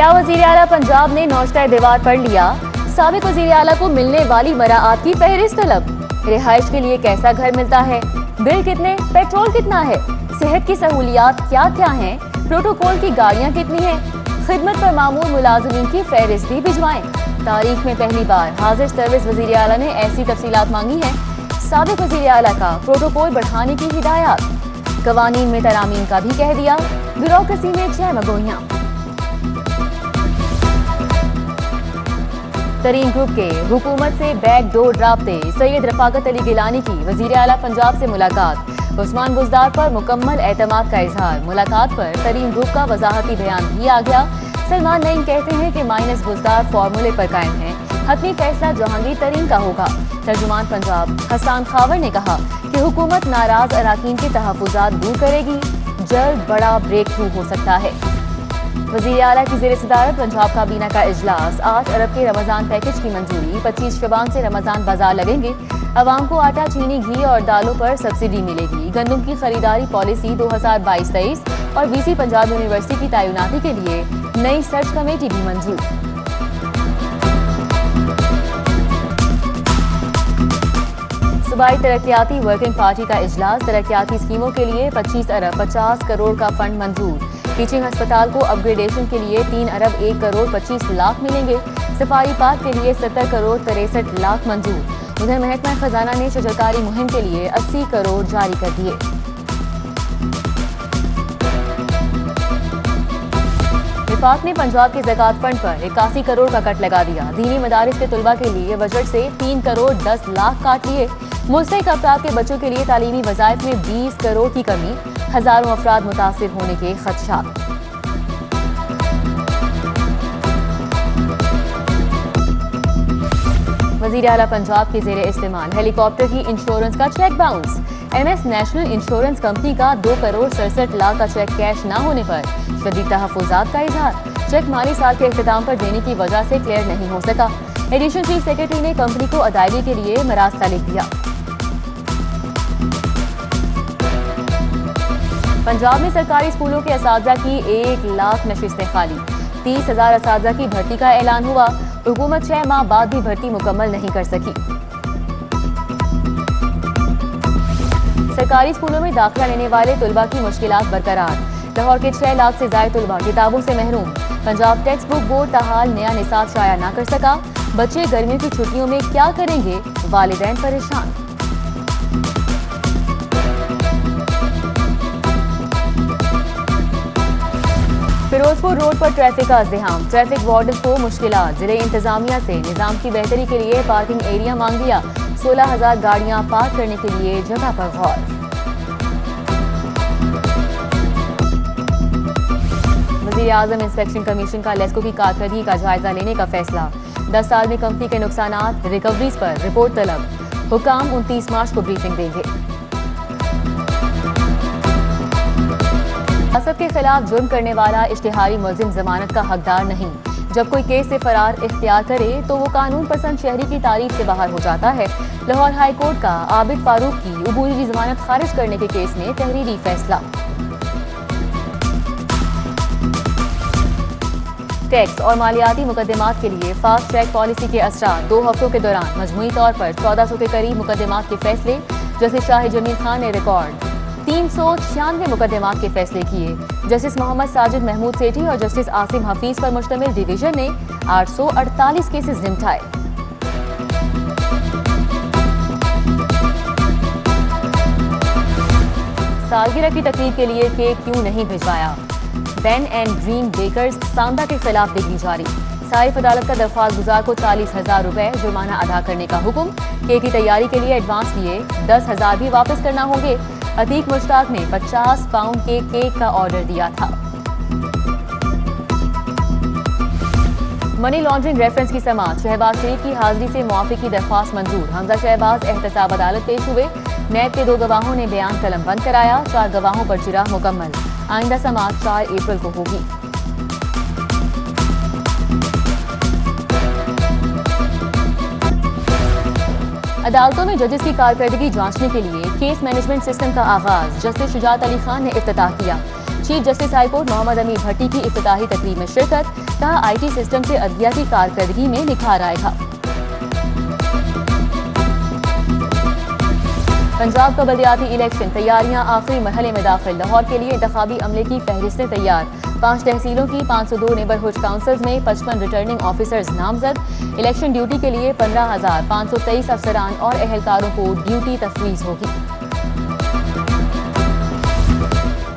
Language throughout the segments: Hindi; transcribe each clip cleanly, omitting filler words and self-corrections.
क्या वजीर आला पंजाब ने नौश्ता दीवार पढ़ लिया? साबिक वजीर आला को मिलने वाली मराआत की फहरिस्त तलब। रिहाइश के लिए कैसा घर मिलता है? बिल कितने? पेट्रोल कितना है? सेहत की सहूलियात क्या क्या हैं? प्रोटोकॉल की गाड़ियां कितनी हैं? खिदमत पर मामूर मुलाजिमीन की फहरिस्त भी भिजवाएं। तारीख में पहली बार हाजिर सर्विस वजीर आला ने ऐसी तफसीलात मांगी हैं। साबिक वजीर आला का प्रोटोकॉल बढ़ाने की हिदायत। कवानीन में तरामीम का भी कह दिया। ब्यूरोक्रेसी में 6 मगोइयां। तरीन ग्रुप के हुकूमत से बैकडोर राब्ते। सैयद रफाकत अली गिलानी की वजीर आला पंजाब से मुलाकात। उस्मान बुजदार पर मुकम्मल एतमाद का इजहार। मुलाकात पर तरीन ग्रुप का वजाहती बयान भी आ गया। सलमान नईम कहते हैं कि माइनस बुजदार फॉर्मूले पर कायम है। हतमी फैसला जहांगीर तरीन का होगा। तर्जुमान पंजाब हसन खावर ने कहा कि हुकूमत नाराज अराकीन के तहफुजात दूर करेगी। जल्द बड़ा ब्रेक थ्रू हो सकता है। वज़ीर आला की ज़ेर सदारत पंजाब काबीना का इजलास। 8 अरब के रमजान पैकेज की मंजूरी। 25 शबान से रमजान बाजार लगेंगे। अवाम को आटा, चीनी, घी और दालों पर सब्सिडी मिलेगी। गंदम की खरीदारी पॉलिसी 2022-23 और वीसी पंजाब यूनिवर्सिटी की तैनाती के लिए नई सर्च कमेटी भी मंजूर। सूबाई तरक्याती वर्किंग पार्टी का इजलास। तरक्याती स्कीमों के लिए 25 अरब 50 करोड़ का फंड मंजूर। टीचिंग अस्पताल को अपग्रेडेशन के लिए 3 अरब 1 करोड़ 25 लाख मिलेंगे। सफारी पार्क के लिए 70 करोड़ 63 लाख मंजूर। उधर महकमा खजाना ने शजरकारी मुहिम के लिए 80 करोड़ जारी कर दिए। विफाक ने पंजाब के ज़कात फंड पर 81 करोड़ का कट लगा दिया। दीनी मदारिस के तुलबा के लिए बजट से 3 करोड़ 10 लाख काट लिए। मुस्तहिक अफराद के बच्चों के लिए तालीमी वज़ाइफ में 20 करोड़ की कमी। हजारों अफराद मुतासिर होने के खदशात। वज़ीर आला पंजाब के ज़ेरे इस्तेमाल हेलीकॉप्टर की इंश्योरेंस का cheque bounce. MS national insurance company का 2 करोड़ 67 लाख का चेक कैश न होने पर शदीद तहफ़्फ़ुज़ात का इजहार। चेक माली साल के इख्तिताम पर देने की वजह से क्लियर नहीं हो सका। एडिशनल चीफ सेक्रेटरी ने कंपनी को अदायगी के लिए मरास्ता लिख दिया। पंजाब में सरकारी स्कूलों के असातिज़ा की 1 लाख नशिस्तें खाली। 30,000 असातिज़ा की भर्ती का ऐलान हुआ। हुकूमत 6 माह बाद भी भर्ती मुकम्मल नहीं कर सकी। सरकारी स्कूलों में दाखिला लेने वाले तुलबा की मुश्किलात बरकरार। लाहौर के 6 लाख से ज़ायद तुलबा किताबों से महरूम। पंजाब टेक्स्ट बुक बोर्ड ताहाल नया निसाब शाया न कर सका। बच्चे गर्मियों की छुट्टियों में क्या करेंगे? वालिदैन परेशान। फिरोजपुर रोड पर ट्रैफिक का अज़्दिहाम। ट्रैफिक वार्डन को मुश्किलात। जिले इंतजामिया से निजाम की बेहतरी के लिए पार्किंग एरिया मांग लिया। 16,000 गाड़ियां पार्क करने के लिए जगह पर गौर। वज़ीर आज़म इंस्पेक्शन कमीशन का लेस्को की कारकर्दगी का जायजा लेने का फैसला। 10 साल में कंपनी के नुकसानात रिकवरीज पर रिपोर्ट तलब। हुकाम 29 मार्च को ब्रीफिंग देंगे। असद के खिलाफ जुर्म करने वाला इश्तिहारी मुल्जिम जमानत का हकदार नहीं। जब कोई केस से फरार इख्तियार करे तो वो कानून पसंद शहरी की तारीफ से बाहर हो जाता है। लाहौर हाई कोर्ट का आबिद फारूक की अबूरी जमानत खारिज करने के केस में तहरीरी फैसला। टैक्स और मालियाती मुकदमात के लिए फास्ट ट्रैक पॉलिसी के असरार। 2 हफ्तों के दौरान मजमूई तौर पर 1400 के करीब मुकदमात के फैसले। जस्टिस शाह जमील खान ने रिकॉर्ड 396 मुकदमात के फैसले किए। जस्टिस मोहम्मद साजिद महमूद सेठी और जस्टिस आसिम हफीज पर मुश्तमिल डिवीजन ने 848 केसेस निपटाए। सालगिरह की तकरीब के लिए केक क्यों नहीं भिजवाया? बेन एंड ड्रीम बेकर्स सांदा के खिलाफ डिग्री जारी। साइफ अदालत का दरख्वास्त गुजार को 40,000 रुपए जुर्माना अदा करने का हुक्म। केक की तैयारी के लिए एडवांस दिए 10,000 भी वापस करना होंगे। अतीक मुश्ताक ने 50 पाउंड के केक का ऑर्डर दिया था। मनी लॉन्ड्रिंग रेफरेंस की समाअत। शहबाज शरीफ की हाजिरी से मुआफी की दरख्वास्त मंजूर। हमजा शहबाज एहतसाब अदालत पेश हुए। नैब के 2 गवाहों ने बयान कलम बंद कराया। 4 गवाहों पर जिरा मुकम्मल। आइंदा समाअत 4 अप्रैल को होगी। अदालतों में जजेस की कारकर्दगी जांचने के लिए केस मैनेजमेंट सिस्टम का आगाज। जस्टिस शुजात अली खान ने इफ्तिताह किया। चीफ जस्टिस हाईकोर्ट मोहम्मद अमीर भट्टी की इफ्तिताही तकरीब में शिरकत, कहा IT सिस्टम से अदलिया की कारकर्दगी में निखार आएगा। पंजाब का बलदियाती इलेक्शन तैयारियां आखिरी मरहले में दाखिल, लाहौर के लिए इंतखाबी अमले की फहरिस्तें तैयार। 5 तहसीलों की 502 नेबरहुड काउंसिल्स में 55 रिटर्निंग ऑफिसर्स नामजद। इलेक्शन ड्यूटी के लिए 15,523 अफसरान और एहलकारों को ड्यूटी तफवीज होगी।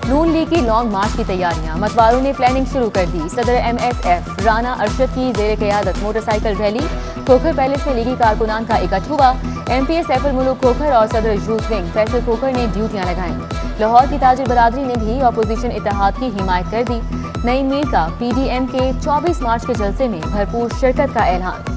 नून लीग की लॉन्ग मार्च की तैयारियां, मतवारों ने प्लानिंग शुरू कर दी। सदर MSF राना अरशद की जेर क़यादत मोटरसाइकिल रैली खोखर पैलेस में लीगी कारकुनान का इकट्ठ हुआ। MPA सैफुल मुल्क खोखर और सदर यूथ विंग फैसल खोखर ने ड्यूटियां लगाईं। लाहौर की ताजिर बरादरी ने भी अपोजिशन इत्तेहाद की हिमायत कर दी। नई मीर का PDM के 24 मार्च के जलसे में भरपूर शिरकत का ऐलान।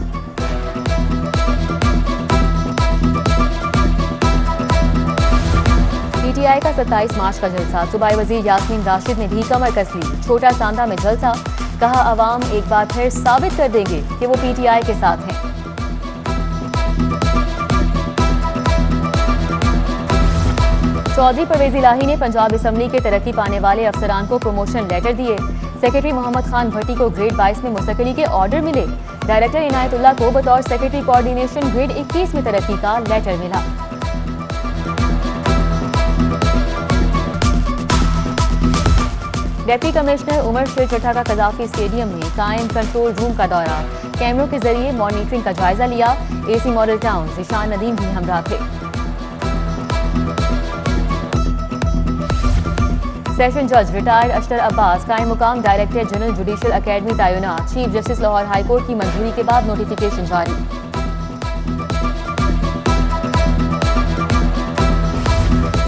PTI का 27 मार्च का जलसा, सूबाई वजीर यास्मीन राशिद ने भी कमर कस ली। छोटा सांदा में जलसा, कहा अवाम एक बार फिर साबित कर देंगे कि वो PTI के साथ हैं। चौधरी परवेज इलाही ने पंजाब असम्बली के तरक्की पाने वाले अफसरान को प्रमोशन लेटर दिए। सेक्रेटरी मोहम्मद खान भट्टी को ग्रेड 22 में मुस्तकली के ऑर्डर मिले। डायरेक्टर इनायतुल्लाह को बतौर सेक्रेटरी कोऑर्डिनेशन ग्रेड 21 में तरक्की का लेटर मिला। डिप्टी कमिश्नर उमर शेर चट्टा का कजाफी स्टेडियम में कायम कंट्रोल रूम का दौरा, कैमरों के जरिए मॉनिटरिंग का जायजा लिया। AC model town Zeeshan Nadeem भी हमरा थे। सेशन जज रिटायर्ड अशतर अब्बास कायम मुकाम डायरेक्टर जनरल जुडिशल अकेडमी तैनात। चीफ जस्टिस लाहौर हाईकोर्ट की मंजूरी के बाद नोटिफिकेशन जारी।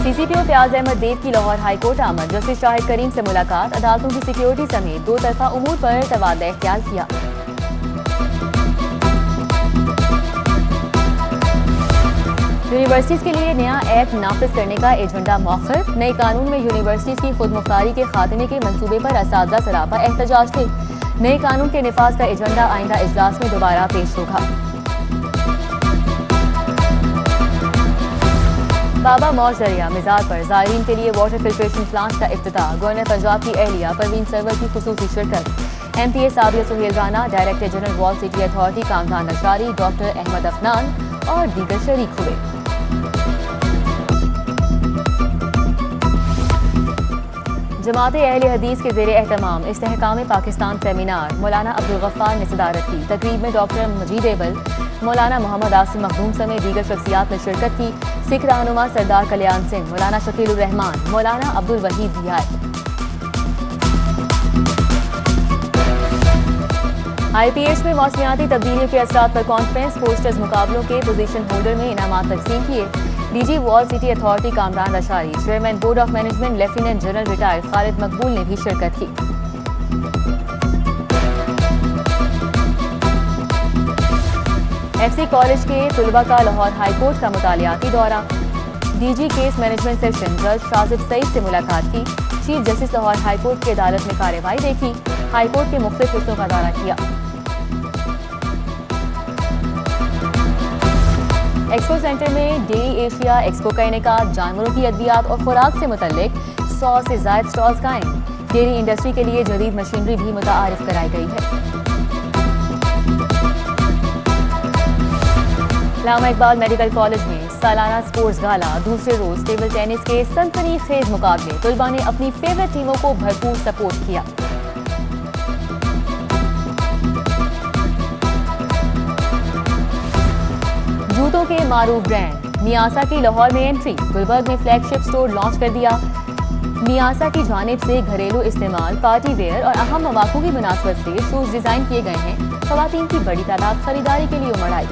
CCPO फयाज अहमद देव की लाहौर हाईकोर्ट आमद, जस्टिस शाहिद करीम से मुलाकात, अदालतों की सिक्योरिटी समेत 2 तरफा उमूर पर तबादला इख्तियार किया। यूनिवर्सिटीज के लिए नया एक्ट नाफिज करने का एजेंडा मौखर, नए कानून में यूनिवर्सिटीज की खुद मुख्तारी के खात्मे के मंसूबे पर असातिज़ा सरापा एहतजाज थे। नए कानून के निफाज का एजेंडा आइंदा इजलास में दोबारा पेश होगा। बाबा मौज दरिया मिजाज पर ज़ायरीन के लिए वाटर फिल्ट्रेशन प्लांट का इफ्तिताह, गवर्नर पंजाब की एहलिया परवीन सरवर की खुसूसी शिरकत। MPA Sabia Suhail Rana, director general wall city authority Kamran Ashari, doctor Ahmad Afnan और दीगर शरीक हुए। जमात अहले हदीस के ज़ेरे एहतमाम इस्तेहकाम पाकिस्तान सेमिनार, मौलाना अब्दुल गफ्फार ने सदारत की। तकरीब में डॉक्टर मजीद एबल, मौलाना मोहम्मद आसिम मखदूम समेत दीगर शख्सियात ने शिरकत की। सिख रहनुमा सरदार कल्याण सिंह, मौलाना शकील उर रहमान, मौलाना अब्दुल वहीद भी आए। IPH में मौसमियाती तब्दीलियों के असरात पर कॉन्फ्रेंस, पोस्टर्स मुकाबलों के पोजीशन होल्डर में इनामात तकसीम किए। DG wall city authority Kamran Ashari, chairman board of management lieutenant general retired Khalid Maqbool ने भी शिरकत की। FC कॉलेज के तुलबा का लाहौर हाईकोर्ट का मुतालियाती दौरा, DG केस मैनेजमेंट सेशन जज शाजिब सईद से मुलाकात की। चीफ जस्टिस लाहौर हाईकोर्ट की अदालत में कार्रवाई देखी। हाईकोर्ट के मुख्तलिफ हिस्सों का दौरा किया। एक्सपो सेंटर में डेयरी एशिया एक्सपो का इनेकाद, जानवरों की अद्वियात और खुराक से मुतल्लिक 100 से ज़ायद स्टॉल्स कायम। डेयरी इंडस्ट्री के लिए जदीद मशीनरी भी मुतारिफ कराई गई है। अल्लामा इकबाल मेडिकल कॉलेज में सालाना स्पोर्ट्स गाला, दूसरे रोज टेबल टेनिस के सनसनीखेज मुकाबले, तलबा ने अपनी फेवरेट टीमों को भरपूर सपोर्ट किया। जूतों के मारूफ ब्रांड मियासा की लाहौर में एंट्री, गुलबर्ग में फ्लैगशिप स्टोर लॉन्च कर दिया। मियासा की जानिब से घरेलू इस्तेमाल, पार्टी वेयर और अहम मौक़ों की मुनासबत से शूज डिजाइन किए गए हैं। ख़वातीन की बड़ी तादाद खरीदारी के लिए उमड़ आई।